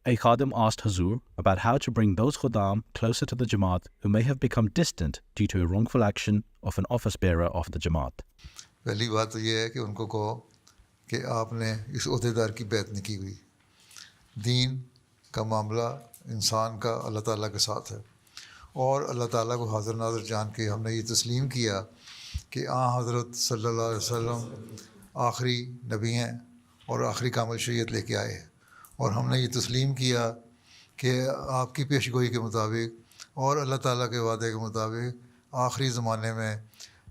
A Khadim asked Hazur about how to bring those Khuddam closer to the Jamaat who may have become distant due to a wrongful action of an office bearer of the Jamaat. پہلی بات تو یہ ہے کہ ان کو کہو کہ آپ نے اس عہدیدار کی بیعت نہیں کی ہوئی. دین کا معاملہ انسان کا اللہ تعالیٰ کے ساتھ ہے، اور اللہ تعالیٰ کو حاضر ناظر جان کے ہم نے یہ تسلیم کیا کہ حضرت صلی اللہ علیہ وسلم آخری نبی ہیں اور آخری کامل شریعت لے کے آئے ہیں، اور ہم نے یہ تسلیم کیا کہ آپ کی پیش گوئی کے مطابق اور اللہ تعالیٰ کے وعدے کے مطابق آخری زمانے میں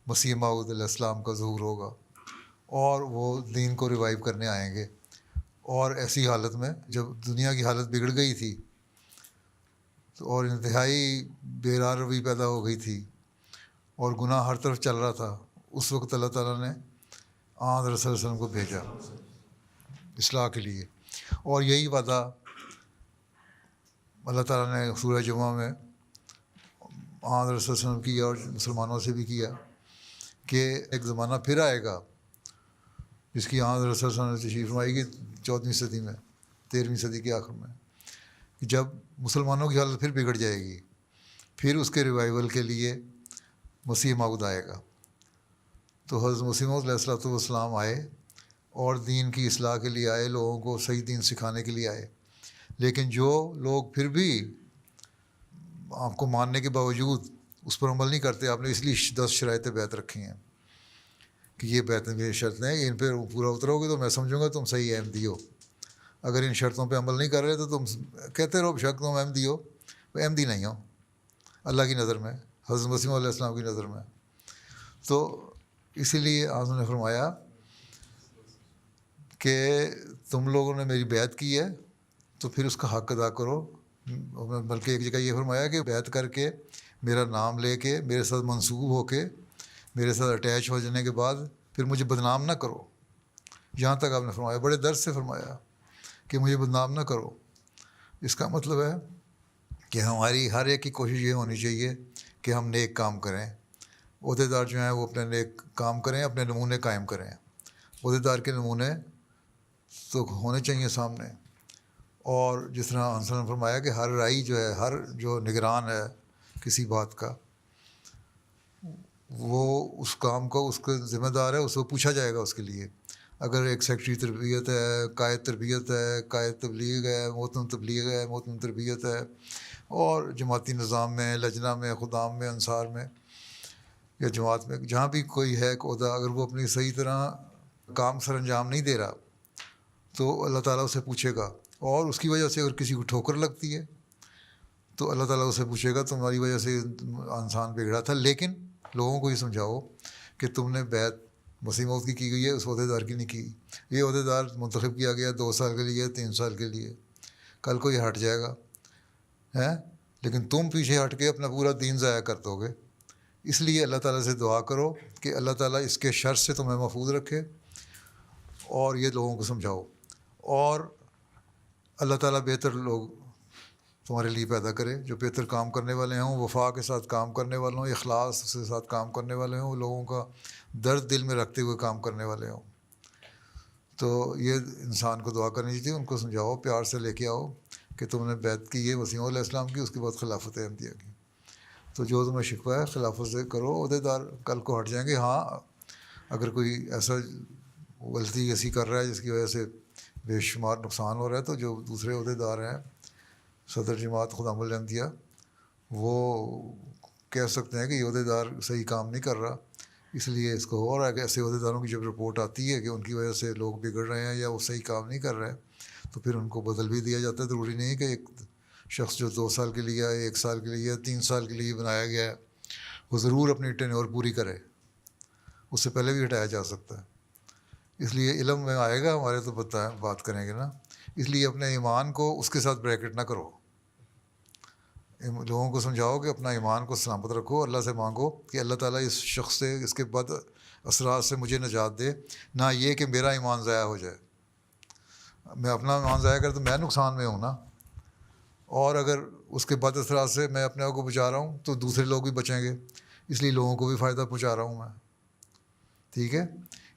مسیح موعود علیہ السلام کا ظہور ہوگا، اور وہ دین کو ریوائیو کرنے آئیں گے. اور ایسی حالت میں جب دنیا کی حالت بگڑ گئی تھی اور انتہائی بے روی پیدا ہو گئی تھی اور گناہ ہر طرف چل رہا تھا، اس وقت اللہ تعالیٰ نے حضرت صلی اللہ علیہ وسلم کو بھیجا اصلاح کے لیے. اور یہی وعدہ اللہ تعالیٰ نے سورہ جمعہ میں حضرت صلی اللہ علیہ وسلم کیا اور مسلمانوں سے بھی کیا کہ ایک زمانہ پھر آئے گا جس کی حضرت صلی اللہ علیہ وسلم نے تشریف فرمائی گی 14ویں صدی میں، 13ویں صدی کے آخر میں، کہ جب مسلمانوں کی حالت پھر بگڑ جائے گی، پھر اس کے ریوائیول کے لیے مسیح موعود آئے گا. تو حضرت مسیح موعود علیہ الصلوۃ والسلام آئے اور دین کی اصلاح کے لیے آئے، لوگوں کو صحیح دین سکھانے کے لیے آئے. لیکن جو لوگ پھر بھی آپ کو ماننے کے باوجود اس پر عمل نہیں کرتے، آپ نے اس لیے 10 شرائط بیعت رکھی ہیں کہ یہ بیعت میں شرطیں ہیں، ان پہ پورا اترو گے تو میں سمجھوں گا تم صحیح احمدی ہو. اگر ان شرطوں پہ عمل نہیں کر رہے تو تم کہتے رہو بشک تم احمدی ہو، وہ احمدی نہیں ہو اللہ کی نظر میں، حضرت مسیح علیہ السلام کی نظر میں. تو اسی لیے آپ نے فرمایا کہ تم لوگوں نے میری بیعت کی ہے تو پھر اس کا حق ادا کرو. بلکہ ایک جگہ یہ فرمایا کہ بیعت کر کے میرا نام لے کے میرے ساتھ منسوب ہو کے میرے ساتھ اٹیچ ہو جانے کے بعد پھر مجھے بدنام نہ کرو. یہاں تک آپ نے فرمایا، بڑے درد سے فرمایا کہ مجھے بدنام نہ کرو. اس کا مطلب ہے کہ ہماری ہر ایک کی کوشش یہ ہونی چاہیے کہ ہم نیک کام کریں. عہدیدار جو ہیں وہ اپنے نیک کام کریں، اپنے نمونے قائم کریں. عہدیدار کے نمونے تو ہونے چاہیے سامنے. اور جس طرح انصر نے فرمایا کہ ہر رائی جو ہے، ہر جو نگران ہے کسی بات کا، وہ اس کام کو اس کا ذمہ دار ہے، اس کو پوچھا جائے گا اس کے لیے. اگر ایک سیکٹری تربیت ہے، قائد تربیت ہے، قائد تبلیغ ہے، محتم تبلیغ ہے، محتم تربیت ہے، اور جماعتی نظام میں، لجنہ میں، خدام میں، انصار میں یا جماعت میں جہاں بھی کوئی ہے عہدہ، اگر وہ اپنی صحیح طرح کام سر انجام نہیں دے رہا تو اللہ تعالیٰ اسے پوچھے گا. اور اس کی وجہ سے اگر کسی کو ٹھوکر لگتی ہے تو اللہ تعالیٰ اسے پوچھے گا تمہاری وجہ سے انسان بگڑا تھا، لیکن لوگوں کو یہ سمجھاؤ کہ تم نے بیعت مسیح موعود کی گئی ہے، اس عہدیدار کی نہیں کی. یہ عہدیدار منتخب کیا گیا 2 سال کے لیے، 3 سال کے لیے، کل کو یہ ہٹ جائے گا لیکن تم پیچھے ہٹ کے اپنا پورا دین ضائع کر دو گے. اس لیے اللہ تعالیٰ سے دعا کرو کہ اللہ تعالیٰ اس کے شر سے تمہیں محفوظ رکھے، اور یہ لوگوں کو سمجھاؤ، اور اللہ تعالیٰ بہتر لوگ تمہارے لیے پیدا کرے جو بہتر کام کرنے والے ہوں، وفا کے ساتھ کام کرنے والے ہوں، اخلاص کے ساتھ کام کرنے والے ہوں، لوگوں کا درد دل میں رکھتے ہوئے کام کرنے والے ہوں. تو یہ انسان کو دعا کرنی چاہیے، ان کو سمجھاؤ، پیار سے لے کے آؤ کہ تم نے بیعت کی ہے مسیح علیہ السلام کی، اس کے بعد خلافت احمدیہ کی. تو جو تمہیں شکوہ ہے خلافت سے کرو. عہدیدار کل کو ہٹ جائیں گے. ہاں اگر کوئی ایسا غلطی ایسی کر رہا ہے جس کی وجہ سے بے شمار نقصان ہو رہا ہے تو جو دوسرے عہدیدار ہیں، صدر جماعت خدام الاحمدیہ، وہ کہہ سکتے ہیں کہ یہ عہدیدار صحیح کام نہیں کر رہا، اس لیے اس کو ہو رہا ہے. کہ ایسے عہدیداروں کی جب رپورٹ آتی ہے کہ ان کی وجہ سے لوگ بگڑ رہے ہیں یا وہ صحیح کام نہیں کر رہے ہیں تو پھر ان کو بدل بھی دیا جاتا ہے. ضروری نہیں کہ ایک شخص جو 2 سال کے لیے، 1 سال کے لیے، 3 سال کے لیے بنایا گیا ہے وہ ضرور اپنی ٹینیور پوری کرے، اس سے پہلے بھی ہٹایا جا سکتا ہے. اس لیے علم میں آئے گا ہمارے تو بات کریں گے نا. اس لیے اپنے ایمان کو اس کے ساتھ بریکٹ نہ کرو. لوگوں کو سمجھاؤ کہ اپنا ایمان کو سلامت رکھو، اللہ سے مانگو کہ اللہ تعالیٰ اس شخص سے، اس کے بد اثرات سے مجھے نجات دے، نہ یہ کہ میرا ایمان ضائع ہو جائے. میں اپنا ایمان ضائع کر تو میں نقصان میں ہوں نا، اور اگر اس کے بد اثرات سے میں اپنے آپ کو بچا رہا ہوں تو دوسرے لوگ بھی بچیں گے. اس لیے لوگوں کو بھی فائدہ پہنچا رہا ہوں میں. ٹھیک ہے،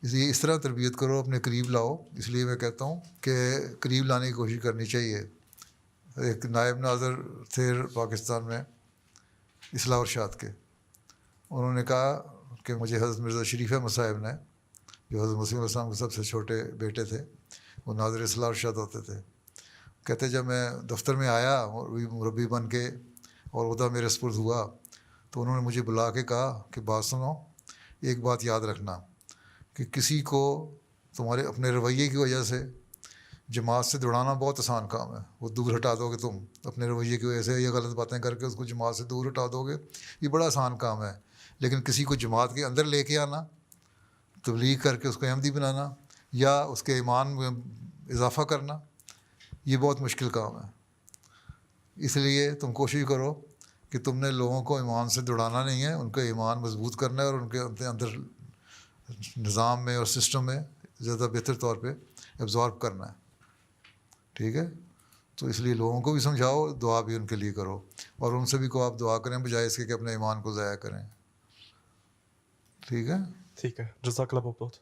اس لیے اس طرح تربیت کرو، اپنے قریب لاؤ. اس لیے میں کہتا ہوں کہ قریب لانے کی کوشش کرنی چاہیے. ایک نائب ناظر تھے پاکستان میں اصلاح ارشاد کے، انہوں نے کہا کہ مجھے حضرت مرزا شریف احمد صاحب نے، جو حضرت مسیح علیہ السلام کے سب سے چھوٹے بیٹے تھے، وہ ناظر اصلاح ارشاد ہوتے تھے، کہتے جب میں دفتر میں آیا مربی بن کے اور عہدہ میرے سپرد ہوا تو انہوں نے مجھے بلا کے کہا کہ بات سنو، ایک بات یاد رکھنا کہ کسی کو تمہارے اپنے رویے کی وجہ سے جماعت سے دوڑانا بہت آسان کام ہے، وہ دور ہٹا دو گے تم اپنے رویے کی وجہ سے، یہ غلط باتیں کر کے اس کو جماعت سے دور ہٹا دو گے، یہ بڑا آسان کام ہے، لیکن کسی کو جماعت کے اندر لے کے آنا، تبلیغ کر کے اس کو احمدی بنانا یا اس کے ایمان میں اضافہ کرنا، یہ بہت مشکل کام ہے۔ اس لیے تم کوشش کرو کہ تم نے لوگوں کو ایمان سے دوڑانا نہیں ہے، ان کا ایمان مضبوط کرنا ہے اور ان کے اندر نظام میں اور سسٹم میں زیادہ بہتر طور پہ ایبزارب کرنا ہے، ٹھیک ہے؟ تو اس لیے لوگوں کو بھی سمجھاؤ، دعا بھی ان کے لیے کرو، اور ان سے بھی کو آپ دعا کریں بجائے اس کے کہ اپنے ایمان کو ضائع کریں، ٹھیک ہے؟ ٹھیک ہے، جزاک اللہ بہت بہت.